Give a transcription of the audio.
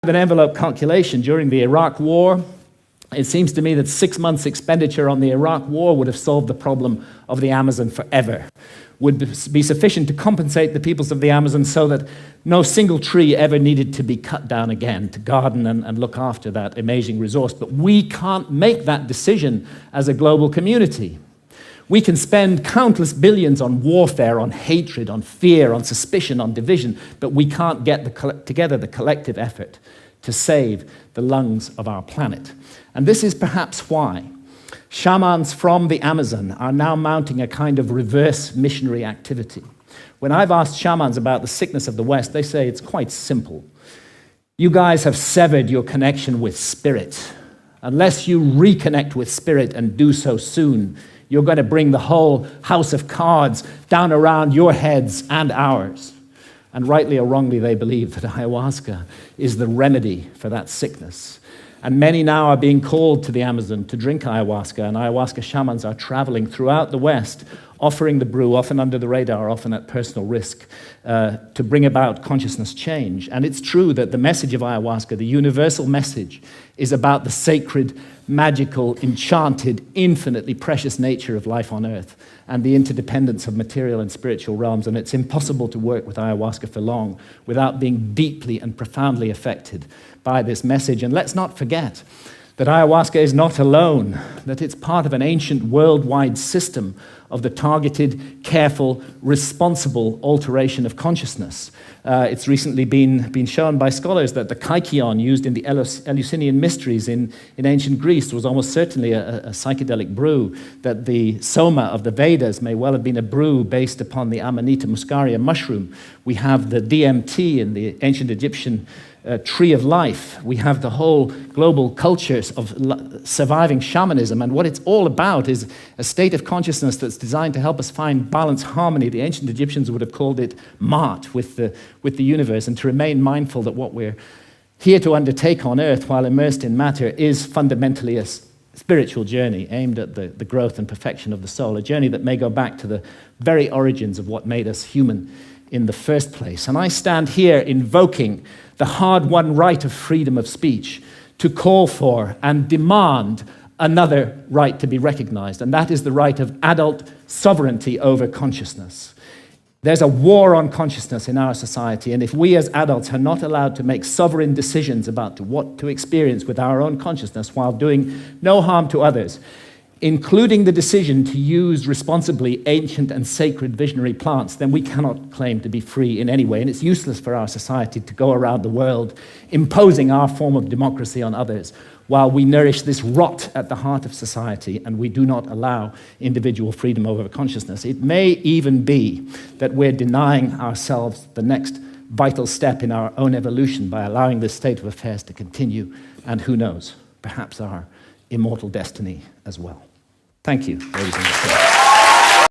An envelope calculation during the Iraq War. It seems to me that 6 months' expenditure on the Iraq War would have solved the problem of the Amazon forever, would be sufficient to compensate the peoples of the Amazon so that no single tree ever needed to be cut down again to garden and look after that amazing resource. But we can't make that decision as a global community. We can spend countless billions on warfare, on hatred, on fear, on suspicion, on division, but we can't get together the collective effort to save the lungs of our planet. And this is perhaps why shamans from the Amazon are now mounting a kind of reverse missionary activity. When I've asked shamans about the sickness of the West, they say it's quite simple. You guys have severed your connection with spirit. Unless you reconnect with spirit and do so soon, you're going to bring the whole house of cards down around your heads and ours. And rightly or wrongly, they believe that ayahuasca is the remedy for that sickness. And many now are being called to the Amazon to drink ayahuasca, and ayahuasca shamans are traveling throughout the West, offering the brew, often under the radar, often at personal risk, to bring about consciousness change. And it's true that the message of ayahuasca, the universal message, is about the sacred, magical, enchanted, infinitely precious nature of life on earth and the interdependence of material and spiritual realms. And it's impossible to work with ayahuasca for long without being deeply and profoundly affected by this message. And let's not forget that ayahuasca is not alone, that it's part of an ancient worldwide system of the targeted, careful, responsible alteration of consciousness. It's recently been shown by scholars that the kykeon used in the Eleusinian mysteries in ancient Greece was almost certainly a psychedelic brew, that the soma of the Vedas may well have been a brew based upon the Amanita muscaria mushroom. We have the DMT in the ancient Egyptian tree of life. We have the whole global cultures of surviving shamanism, and what it's all about is a state of consciousness that's designed to help us find balance, harmony. The ancient Egyptians would have called it Ma'at, with the universe, and to remain mindful that what we're here to undertake on earth while immersed in matter is fundamentally a spiritual journey aimed at the growth and perfection of the soul, a journey that may go back to the very origins of what made us human in the first place. And I stand here invoking the hard-won right of freedom of speech to call for and demand another right to be recognized, and that is the right of adult sovereignty over consciousness. There's a war on consciousness in our society, and if we as adults are not allowed to make sovereign decisions about what to experience with our own consciousness while doing no harm to others, including the decision to use responsibly ancient and sacred visionary plants, then we cannot claim to be free in any way. And it's useless for our society to go around the world imposing our form of democracy on others while we nourish this rot at the heart of society and we do not allow individual freedom over consciousness. It may even be that we're denying ourselves the next vital step in our own evolution by allowing this state of affairs to continue, and who knows, perhaps our immortal destiny as well. Thank you, ladies and gentlemen.